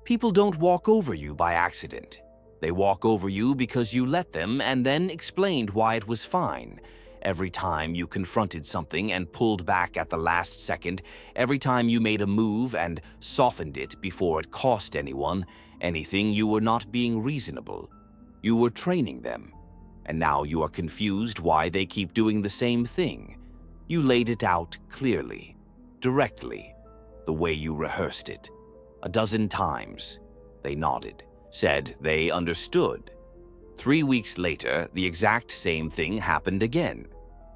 People don't walk over you by accident. They walk over you because you let them and then explained why it was fine. Every time you confronted something and pulled back at the last second, every time you made a move and softened it before it cost anyone anything, you were not being reasonable. You were training them. And now you are confused why they keep doing the same thing. You laid it out clearly, directly, the way you rehearsed it. A dozen times. They nodded, said they understood. 3 weeks later, the exact same thing happened again.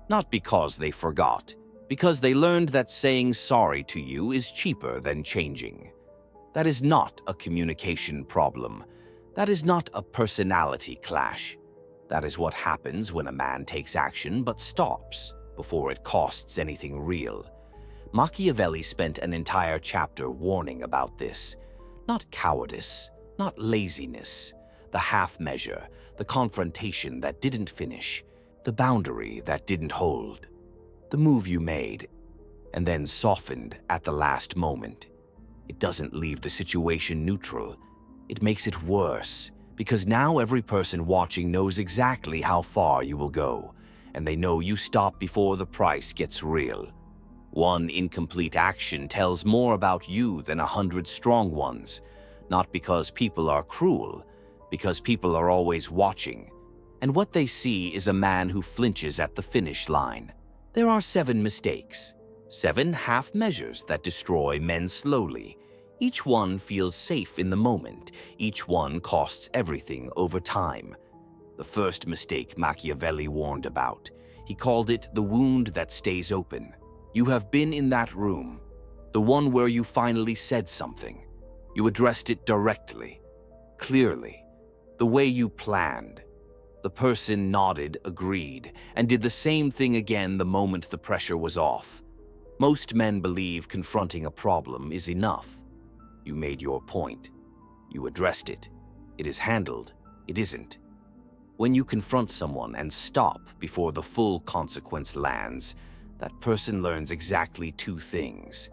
Not because they forgot, because they learned that saying sorry to you is cheaper than changing. That is not a communication problem. That is not a personality clash. That is what happens when a man takes action but stops before it costs anything real. Machiavelli spent an entire chapter warning about this. Not cowardice, not laziness, the half measure, the confrontation that didn't finish, the boundary that didn't hold, the move you made and then softened at the last moment. It doesn't leave the situation neutral. It makes it worse, because now every person watching knows exactly how far you will go, and they know you stop before the price gets real. One incomplete action tells more about you than 100 strong ones, not because people are cruel, because people are always watching. And what they see is a man who flinches at the finish line. There are 7 mistakes, 7 half measures that destroy men slowly. Each one feels safe in the moment. Each one costs everything over time. The first mistake Machiavelli warned about. He called it the wound that stays open. You have been in that room, the one where you finally said something. You addressed it directly, clearly, the way you planned. The person nodded, agreed, and did the same thing again the moment the pressure was off. Most men believe confronting a problem is enough. You made your point. You addressed it. It is handled. It isn't. When you confront someone and stop before the full consequence lands, that person learns exactly 2 things.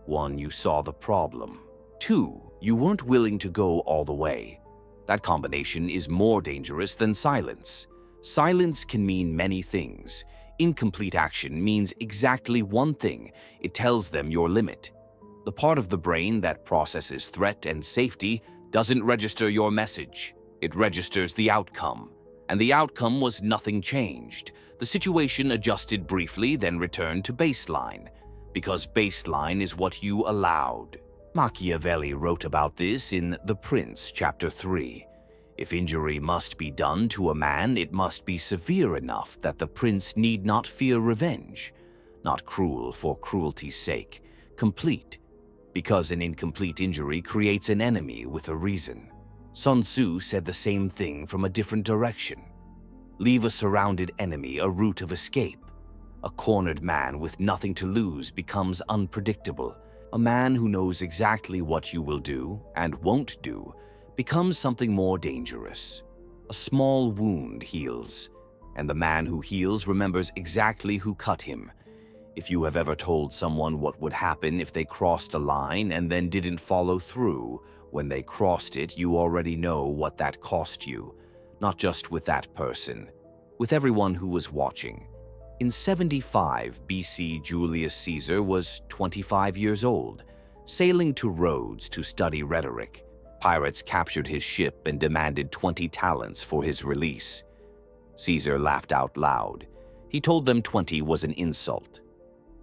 1, you saw the problem. 2, you weren't willing to go all the way. That combination is more dangerous than silence. Silence can mean many things. Incomplete action means exactly one thing. It tells them your limit. The part of the brain that processes threat and safety doesn't register your message. It registers the outcome. And the outcome was nothing changed. The situation adjusted briefly, then returned to baseline. Because baseline is what you allowed. Machiavelli wrote about this in The Prince, chapter 3. If injury must be done to a man, it must be severe enough that the prince need not fear revenge. Not cruel for cruelty's sake. Complete. Because an incomplete injury creates an enemy with a reason. Sun Tzu said the same thing from a different direction. Leave a surrounded enemy a route of escape. A cornered man with nothing to lose becomes unpredictable. A man who knows exactly what you will do and won't do becomes something more dangerous. A small wound heals, and the man who heals remembers exactly who cut him. If you have ever told someone what would happen if they crossed a line and then didn't follow through, when they crossed it, you already know what that cost you. Not just with that person, with everyone who was watching. In 75 BC, Julius Caesar was 25 years old, sailing to Rhodes to study rhetoric. Pirates captured his ship and demanded 20 talents for his release. Caesar laughed out loud. He told them 20 was an insult.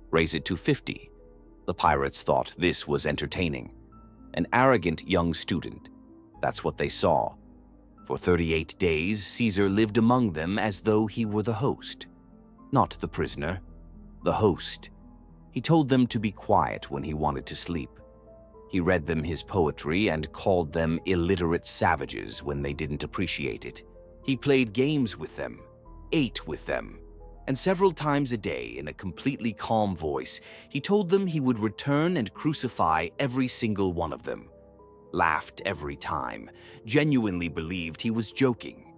Raise it to 50. The pirates thought this was entertaining. An arrogant young student. That's what they saw. For 38 days, Caesar lived among them as though he were the host. Not the prisoner, the host. He told them to be quiet when he wanted to sleep. He read them his poetry and called them illiterate savages when they didn't appreciate it. He played games with them, ate with them, and several times a day, in a completely calm voice, he told them he would return and crucify every single one of them. Laughed every time, genuinely believed he was joking.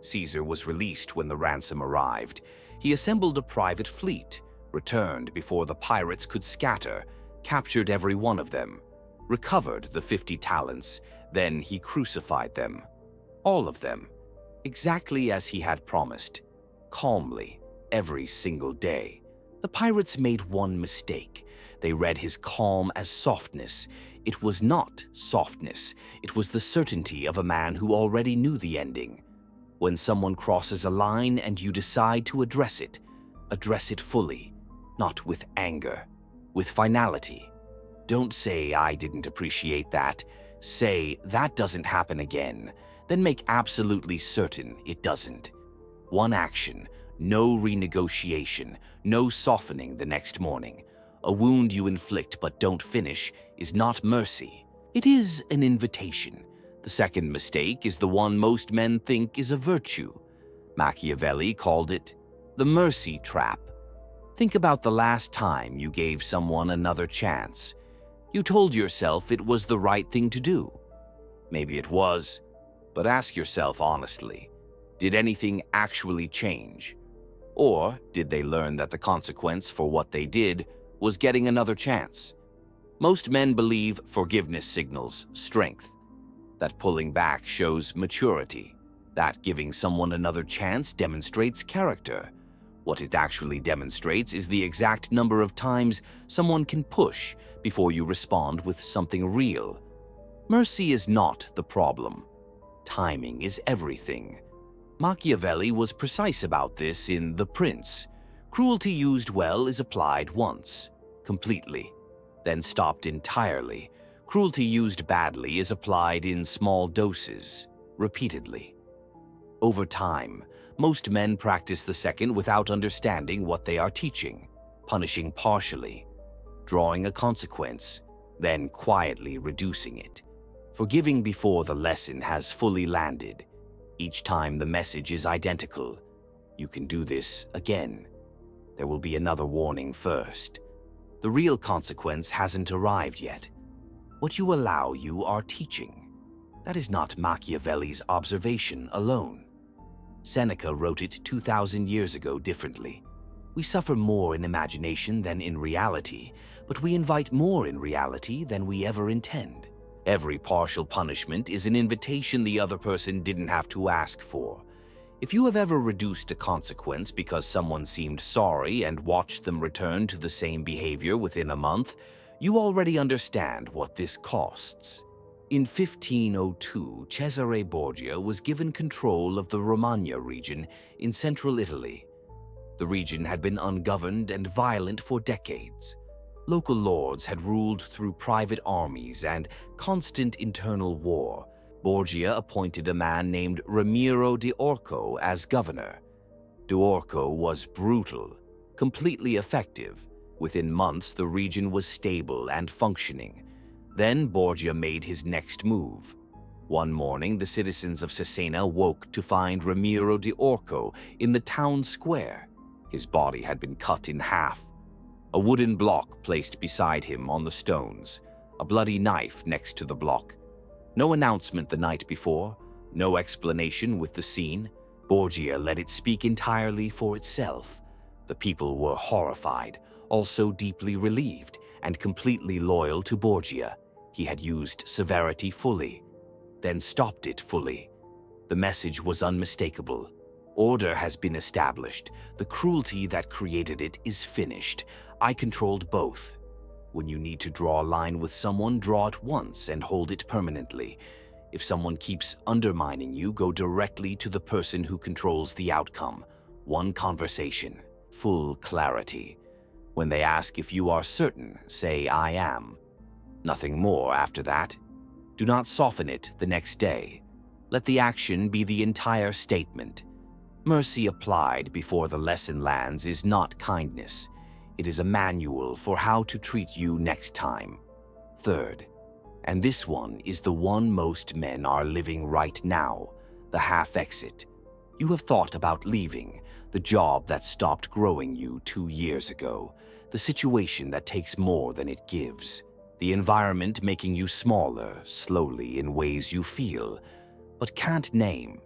Caesar was released when the ransom arrived. He assembled a private fleet, returned before the pirates could scatter, captured every one of them. recovered the 50 talents, then he crucified them. All of them, exactly as he had promised, calmly, every single day. The pirates made one mistake. They read his calm as softness. It was not softness. It was the certainty of a man who already knew the ending. When someone crosses a line and you decide to address it fully, not with anger, with finality. Don't say, "I didn't appreciate that." Say, "That doesn't happen again." Then make absolutely certain it doesn't. One action, no renegotiation, no softening the next morning. A wound you inflict but don't finish is not mercy. It is an invitation. The second mistake is the one most men think is a virtue. Machiavelli called it the mercy trap. Think about the last time you gave someone another chance. You told yourself it was the right thing to do. Maybe it was, but ask yourself honestly, did anything actually change? Or did they learn that the consequence for what they did was getting another chance? Most men believe forgiveness signals strength, that pulling back shows maturity, that giving someone another chance demonstrates character. What it actually demonstrates is the exact number of times someone can push before you respond with something real. Mercy is not the problem. Timing is everything. Machiavelli was precise about this in The Prince. Cruelty used well is applied once, completely, then stopped entirely. Cruelty used badly is applied in small doses, repeatedly. Over time, most men practice the second without understanding what they are teaching, punishing partially, drawing a consequence, then quietly reducing it. Forgiving before the lesson has fully landed. Each time the message is identical. You can do this again. There will be another warning first. The real consequence hasn't arrived yet. What you allow you are teaching. That is not Machiavelli's observation alone. Seneca wrote it 2,000 years ago differently. We suffer more in imagination than in reality, but we invite more in reality than we ever intend. Every partial punishment is an invitation the other person didn't have to ask for. If you have ever reduced a consequence because someone seemed sorry and watched them return to the same behavior within a month, you already understand what this costs. In 1502, Cesare Borgia was given control of the Romagna region in central Italy. The region had been ungoverned and violent for decades. Local lords had ruled through private armies and constant internal war. Borgia appointed a man named Ramiro di Orco as governor. Di Orco was brutal, completely effective. Within months, the region was stable and functioning. Then Borgia made his next move. One morning, the citizens of Cesena woke to find Ramiro di Orco in the town square. His body had been cut in half. A wooden block placed beside him on the stones, a bloody knife next to the block. No announcement the night before, no explanation with the scene. Borgia let it speak entirely for itself. The people were horrified, also deeply relieved, and completely loyal to Borgia. He had used severity fully, then stopped it fully. The message was unmistakable. Order has been established. The cruelty that created it is finished. I controlled both. When you need to draw a line with someone, draw it once and hold it permanently. If someone keeps undermining you, go directly to the person who controls the outcome. One conversation, full clarity. When they ask if you are certain, say, "I am." Nothing more after that. Do not soften it the next day. Let the action be the entire statement. Mercy applied before the lesson lands is not kindness. It is a manual for how to treat you next time. Third, and this one is the one most men are living right now, the half-exit. You have thought about leaving, the job that stopped growing you 2 years ago, the situation that takes more than it gives, the environment making you smaller, slowly in ways you feel, but can't name,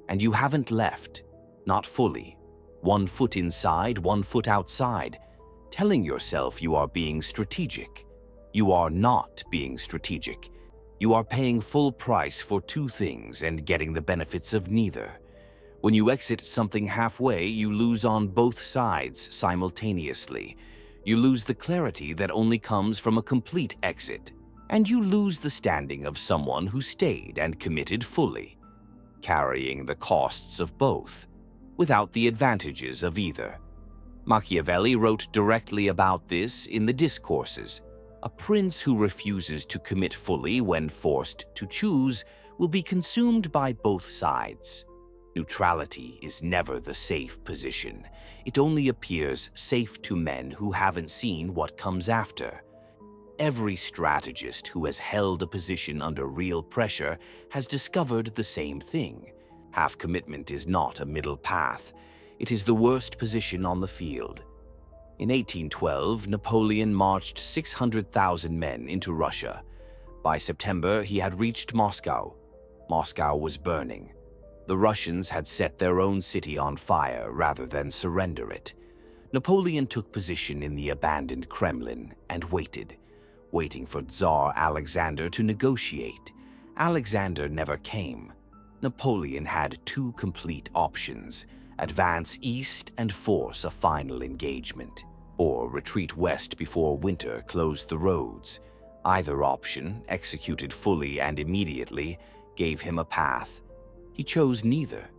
and you haven't left, not fully. 1 foot inside, 1 foot outside, telling yourself you are being strategic. You are not being strategic. You are paying full price for two things and getting the benefits of neither. When you exit something halfway, you lose on both sides simultaneously. You lose the clarity that only comes from a complete exit, and you lose the standing of someone who stayed and committed fully, carrying the costs of both, without the advantages of either. Machiavelli wrote directly about this in the Discourses. A prince who refuses to commit fully when forced to choose will be consumed by both sides. Neutrality is never the safe position. It only appears safe to men who haven't seen what comes after. Every strategist who has held a position under real pressure has discovered the same thing. Half commitment is not a middle path. It is the worst position on the field. In 1812, Napoleon marched 600,000 men into Russia. By September, he had reached Moscow. Moscow was burning. The Russians had set their own city on fire rather than surrender it. Napoleon took position in the abandoned Kremlin and waiting for Tsar Alexander to negotiate. Alexander never came. Napoleon had two complete options: advance east and force a final engagement, or retreat west before winter closed the roads. Either option, executed fully and immediately, gave him a path. He chose neither.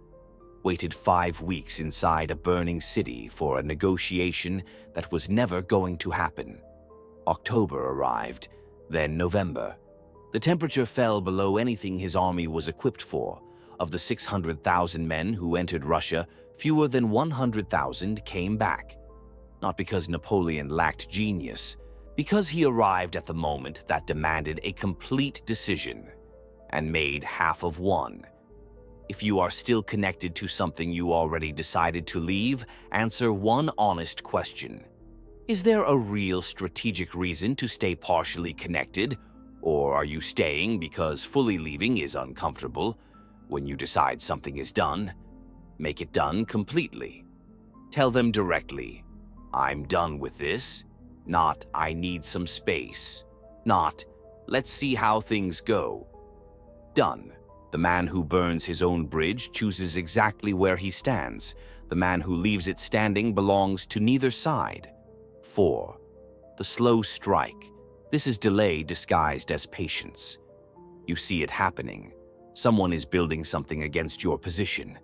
Waited 5 weeks inside a burning city for a negotiation that was never going to happen. October arrived, then November. The temperature fell below anything his army was equipped for. Of the 600,000 men who entered Russia, fewer than 100,000 came back. Not because Napoleon lacked genius, because he arrived at the moment that demanded a complete decision, and made half of one. If you are still connected to something you already decided to leave, answer one honest question. Is there a real strategic reason to stay partially connected, or are you staying because fully leaving is uncomfortable? When you decide something is done, make it done completely. Tell them directly, I'm done with this, not I need some space, not let's see how things go. Done. The man who burns his own bridge chooses exactly where he stands. The man who leaves it standing belongs to neither side. 4. The slow strike. This is delay disguised as patience. You see it happening. Someone is building something against your position,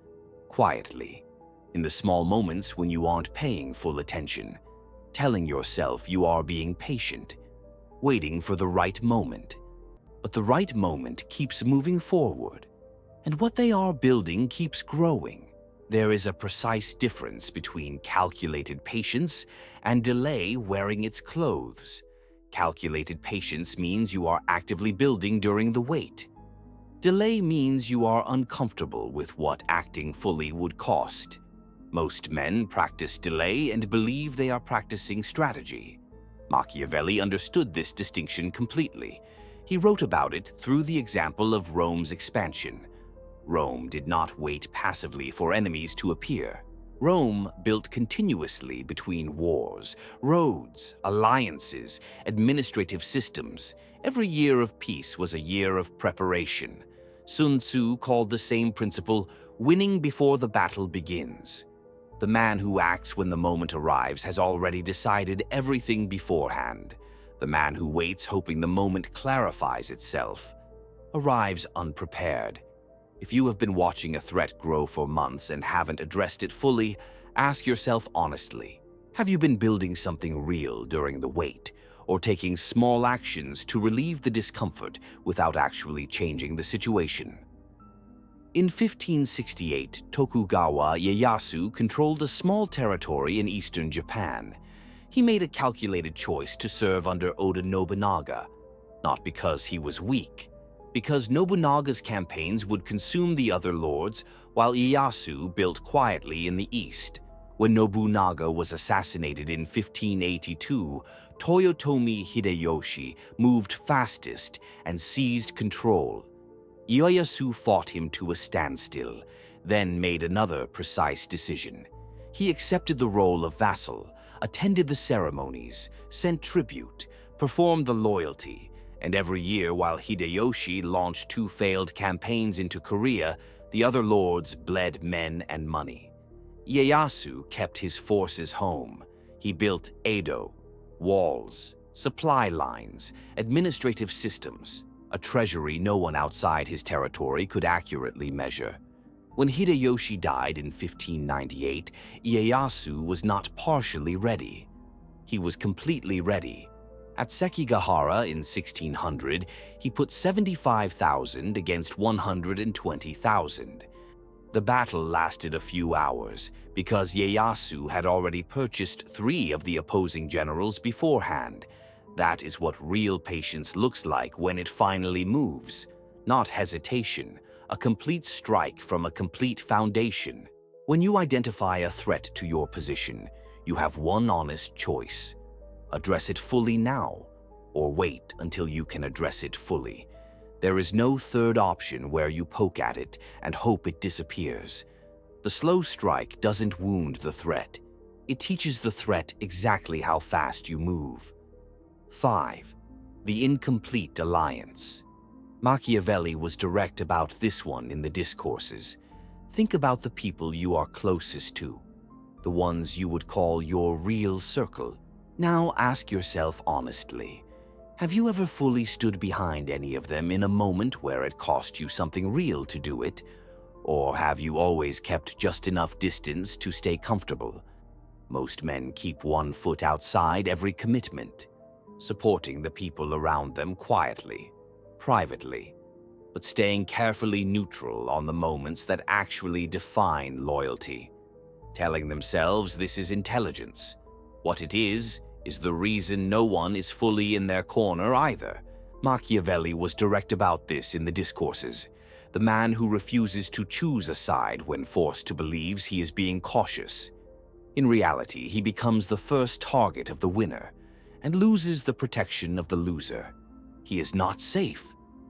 quietly, in the small moments when you aren't paying full attention, telling yourself you are being patient, waiting for the right moment. But the right moment keeps moving forward, and what they are building keeps growing. There is a precise difference between calculated patience and delay wearing its clothes. Calculated patience means you are actively building during the wait. Delay means you are uncomfortable with what acting fully would cost. Most men practice delay and believe they are practicing strategy. Machiavelli understood this distinction completely. He wrote about it through the example of Rome's expansion. Rome did not wait passively for enemies to appear. Rome built continuously between wars, roads, alliances, administrative systems. Every year of peace was a year of preparation. Sun Tzu called the same principle winning before the battle begins. The man who acts when the moment arrives has already decided everything beforehand. The man who waits hoping the moment clarifies itself arrives unprepared. If you have been watching a threat grow for months and haven't addressed it fully, ask yourself honestly, have you been building something real during the wait, or taking small actions to relieve the discomfort without actually changing the situation? In 1568, Tokugawa Ieyasu controlled a small territory in eastern Japan. He made a calculated choice to serve under Oda Nobunaga, not because he was weak, because Nobunaga's campaigns would consume the other lords while Ieyasu built quietly in the east. When Nobunaga was assassinated in 1582, Toyotomi Hideyoshi moved fastest and seized control. Ieyasu fought him to a standstill, then made another precise decision. He accepted the role of vassal, attended the ceremonies, sent tribute, Perform the loyalty, and every year while Hideyoshi launched 2 failed campaigns into Korea, the other lords bled men and money. Ieyasu kept his forces home. He built Edo, walls, supply lines, administrative systems, a treasury no one outside his territory could accurately measure. When Hideyoshi died in 1598, Ieyasu was not partially ready. He was completely ready. At Sekigahara in 1600, he put 75,000 against 120,000. The battle lasted a few hours because Ieyasu had already purchased 3 of the opposing generals beforehand. That is what real patience looks like when it finally moves. Not hesitation, a complete strike from a complete foundation. When you identify a threat to your position, you have one honest choice. Address it fully now, or wait until you can address it fully. There is no third option where you poke at it and hope it disappears. The slow strike doesn't wound the threat. It teaches the threat exactly how fast you move. 5. The incomplete alliance. Machiavelli was direct about this one in the discourses. Think about the people you are closest to, the ones you would call your real circle. Now ask yourself honestly, have you ever fully stood behind any of them in a moment where it cost you something real to do it? Or have you always kept just enough distance to stay comfortable? Most men keep one foot outside every commitment, supporting the people around them quietly, privately, but staying carefully neutral on the moments that actually define loyalty, telling themselves this is intelligence. What it is the reason no one is fully in their corner either. Machiavelli was direct about this in the discourses. The man who refuses to choose a side when forced to believes he is being cautious. In reality, he becomes the first target of the winner and loses the protection of the loser. He is not safe,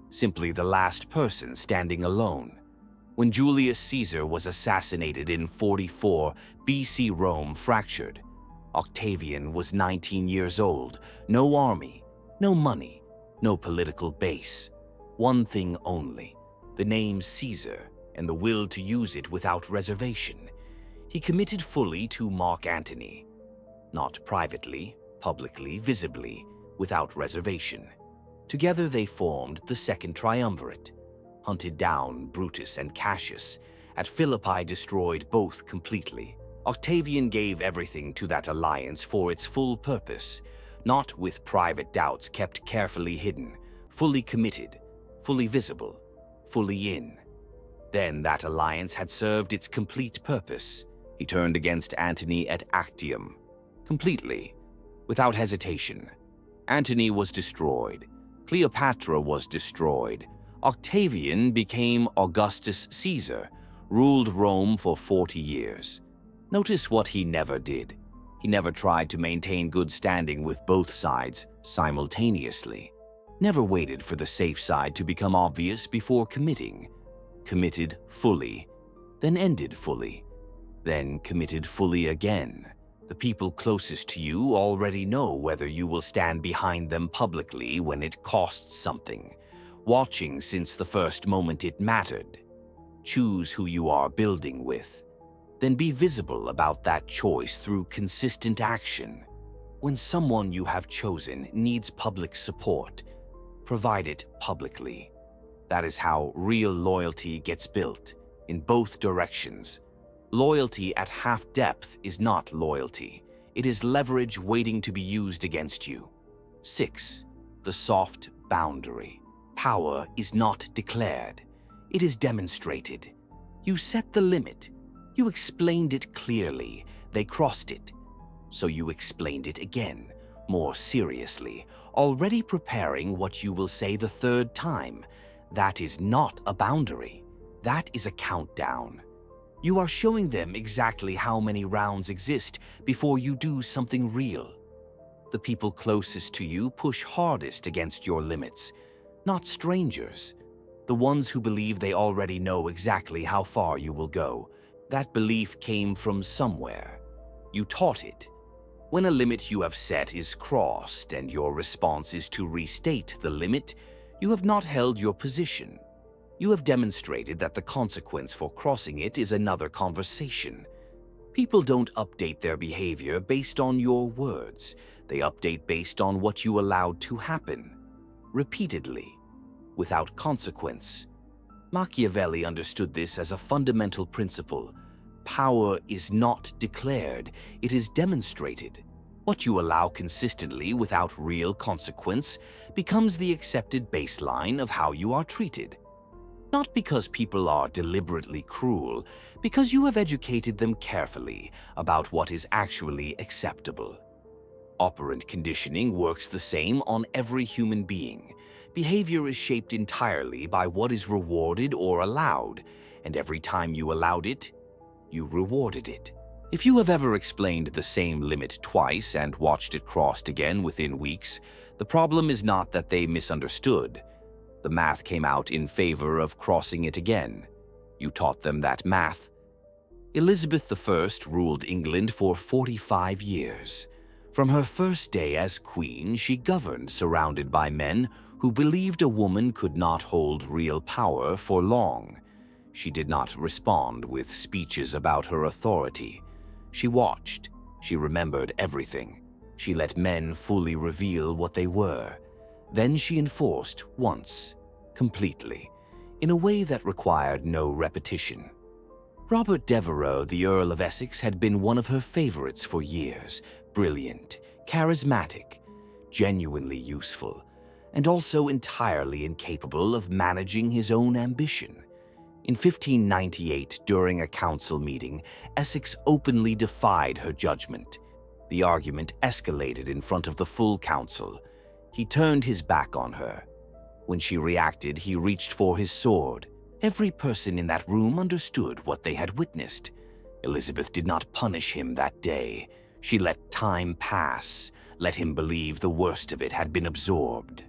simply the last person standing alone. When Julius Caesar was assassinated in 44, BC Rome fractured. Octavian was 19 years old, no army, no money, no political base. One thing only, the name Caesar and the will to use it without reservation. He committed fully to Mark Antony, not privately, publicly, visibly, without reservation. Together they formed the Second Triumvirate, hunted down Brutus and Cassius. At Philippi destroyed both completely. Octavian gave everything to that alliance for its full purpose, not with private doubts kept carefully hidden, fully committed, fully visible, fully in. Then that alliance had served its complete purpose. He turned against Antony at Actium, completely, without hesitation. Antony was destroyed. Cleopatra was destroyed. Octavian became Augustus Caesar, ruled Rome for 40 years. Notice what he never did. He never tried to maintain good standing with both sides simultaneously. Never waited for the safe side to become obvious before committing. Committed fully, then ended fully, then committed fully again. The people closest to you already know whether you will stand behind them publicly when it costs something, watching since the first moment it mattered. Choose who you are building with. Then be visible about that choice through consistent action. When someone you have chosen needs public support, provide it publicly. That is how real loyalty gets built, in both directions. Loyalty at half depth is not loyalty. It is leverage waiting to be used against you. 6. The soft boundary. Power is not declared. It is demonstrated. You set the limit. You explained it clearly. They crossed it. So you explained it again, more seriously, already preparing what you will say the third time. That is not a boundary. That is a countdown. You are showing them exactly how many rounds exist before you do something real. The people closest to you push hardest against your limits, not strangers. The ones who believe they already know exactly how far you will go. That belief came from somewhere. You taught it. When a limit you have set is crossed and your response is to restate the limit, you have not held your position. You have demonstrated that the consequence for crossing it is another conversation. People don't update their behavior based on your words. They update based on what you allowed to happen. Repeatedly, without consequence. Machiavelli understood this as a fundamental principle. Power is not declared, it is demonstrated. What you allow consistently without real consequence becomes the accepted baseline of how you are treated. Not because people are deliberately cruel, because you have educated them carefully about what is actually acceptable. Operant conditioning works the same on every human being. Behavior is shaped entirely by what is rewarded or allowed, and every time you allowed it, you rewarded it. If you have ever explained the same limit twice and watched it crossed again within weeks, the problem is not that they misunderstood. The math came out in favor of crossing it again. You taught them that math. Elizabeth I ruled England for 45 years. From her first day as queen, she governed surrounded by men who believed a woman could not hold real power for long. She did not respond with speeches about her authority. She watched. She remembered everything. She let men fully reveal what they were. Then she enforced once, completely, in a way that required no repetition. Robert Devereux, the Earl of Essex, had been one of her favorites for years. Brilliant, charismatic, genuinely useful, and also entirely incapable of managing his own ambition. In 1598, during a council meeting, Essex openly defied her judgment. The argument escalated in front of the full council. He turned his back on her. When she reacted, he reached for his sword. Every person in that room understood what they had witnessed. Elizabeth did not punish him that day. She let time pass, let him believe the worst of it had been absorbed.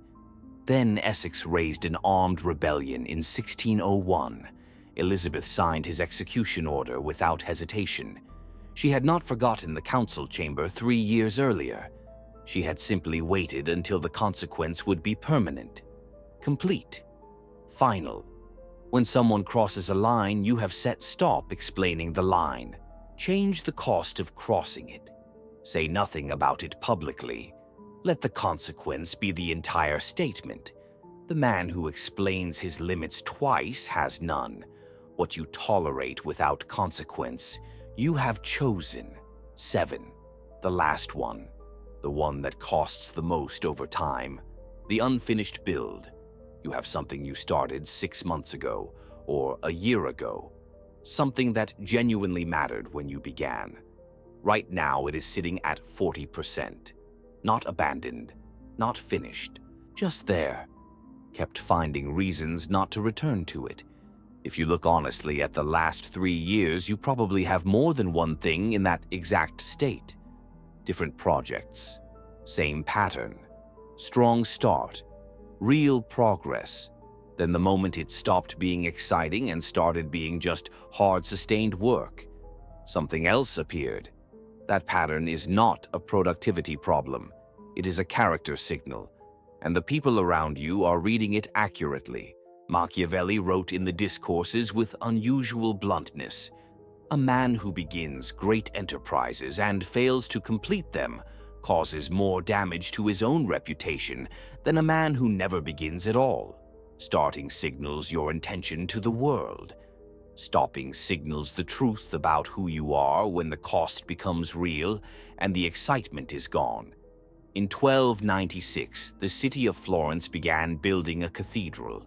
Then Essex raised an armed rebellion in 1601. Elizabeth signed his execution order without hesitation. She had not forgotten the council chamber 3 years earlier. She had simply waited until the consequence would be permanent, complete, final. When someone crosses a line, you have set stop explaining the line. Change the cost of crossing it. Say nothing about it publicly. Let the consequence be the entire statement. The man who explains his limits twice has none. What you tolerate without consequence, you have chosen. 7. The last one. The one that costs the most over time. The unfinished build. You have something you started 6 months ago, or a year ago. Something that genuinely mattered when you began. Right now it is sitting at 40%. Not abandoned, not finished, just there. Kept finding reasons not to return to it. If you look honestly at the last 3 years, you probably have more than one thing in that exact state. Different projects, same pattern, strong start, real progress. Then the moment it stopped being exciting and started being just hard sustained work, something else appeared. That pattern is not a productivity problem. It is a character signal, and the people around you are reading it accurately. Machiavelli wrote in the Discourses with unusual bluntness, "A man who begins great enterprises and fails to complete them causes more damage to his own reputation than a man who never begins at all. Starting signals your intention to the world. Stopping signals the truth about who you are when the cost becomes real and the excitement is gone." In 1296, the city of Florence began building a cathedral.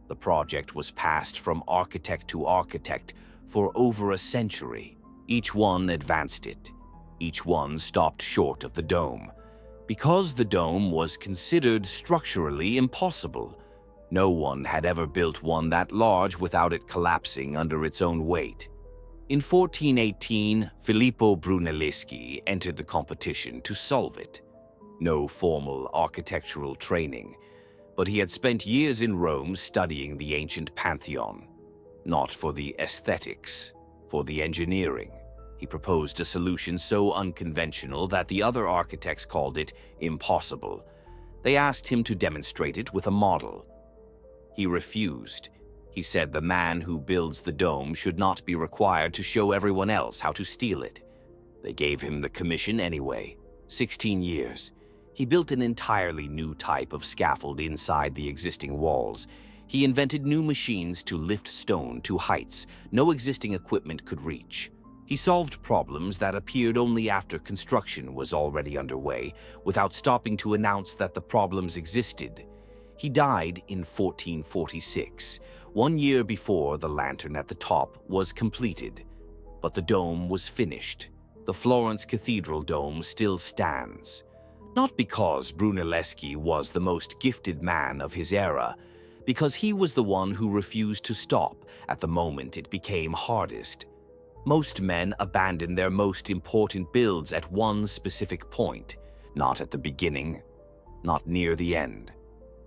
The project was passed from architect to architect for over a century. Each one advanced it. Each one stopped short of the dome. Because the dome was considered structurally impossible, no one had ever built one that large without it collapsing under its own weight. In 1418, Filippo Brunelleschi entered the competition to solve it. No formal architectural training, but he had spent years in Rome studying the ancient Pantheon. Not for the aesthetics, for the engineering. He proposed a solution so unconventional that the other architects called it impossible. They asked him to demonstrate it with a model. He refused. He said the man who builds the dome should not be required to show everyone else how to steal it. They gave him the commission anyway. 16 years. He built an entirely new type of scaffold inside the existing walls. He invented new machines to lift stone to heights no existing equipment could reach. He solved problems that appeared only after construction was already underway, without stopping to announce that the problems existed. He died in 1446, 1 year before the lantern at the top was completed. But the dome was finished. The Florence Cathedral dome still stands. Not because Brunelleschi was the most gifted man of his era, because he was the one who refused to stop at the moment it became hardest. Most men abandon their most important builds at one specific point, not at the beginning, not near the end.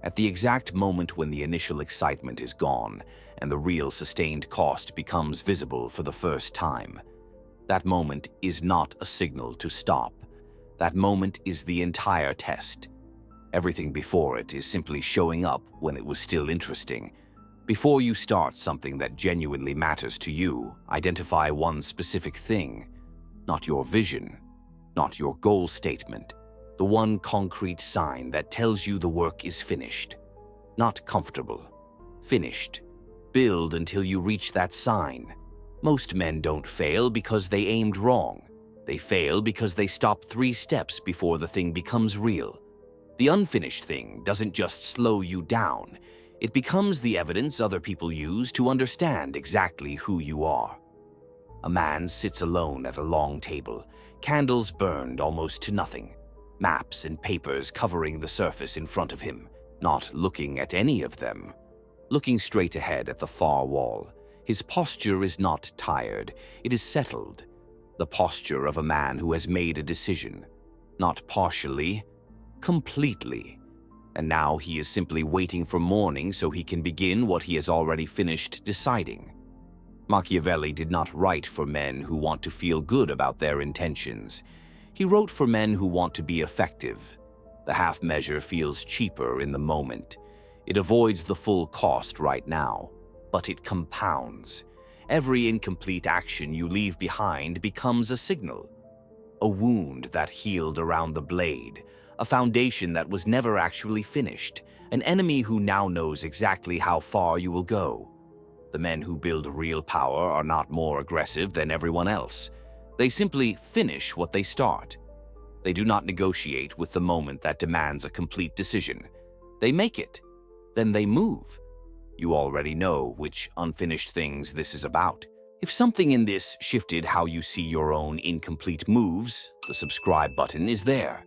At the exact moment when the initial excitement is gone and the real sustained cost becomes visible for the first time. That moment is not a signal to stop. That moment is the entire test. Everything before it is simply showing up when it was still interesting. Before you start something that genuinely matters to you, identify one specific thing. Not your vision, not your goal statement. The one concrete sign that tells you the work is finished. Not comfortable. Finished. Build until you reach that sign. Most men don't fail because they aimed wrong. They fail because they stop 3 steps before the thing becomes real. The unfinished thing doesn't just slow you down. It becomes the evidence other people use to understand exactly who you are. A man sits alone at a long table, candles burned almost to nothing, maps and papers covering the surface in front of him, not looking at any of them. Looking straight ahead at the far wall, his posture is not tired, it is settled. The posture of a man who has made a decision, not partially, completely. And now he is simply waiting for morning so he can begin what he has already finished deciding. Machiavelli did not write for men who want to feel good about their intentions. He wrote for men who want to be effective. The half measure feels cheaper in the moment. It avoids the full cost right now, but it compounds. Every incomplete action you leave behind becomes a signal. A wound that healed around the blade, a foundation that was never actually finished, an enemy who now knows exactly how far you will go. The men who build real power are not more aggressive than everyone else. They simply finish what they start. They do not negotiate with the moment that demands a complete decision. They make it. Then they move. You already know which unfinished things this is about. If something in this shifted how you see your own incomplete moves, the subscribe button is there.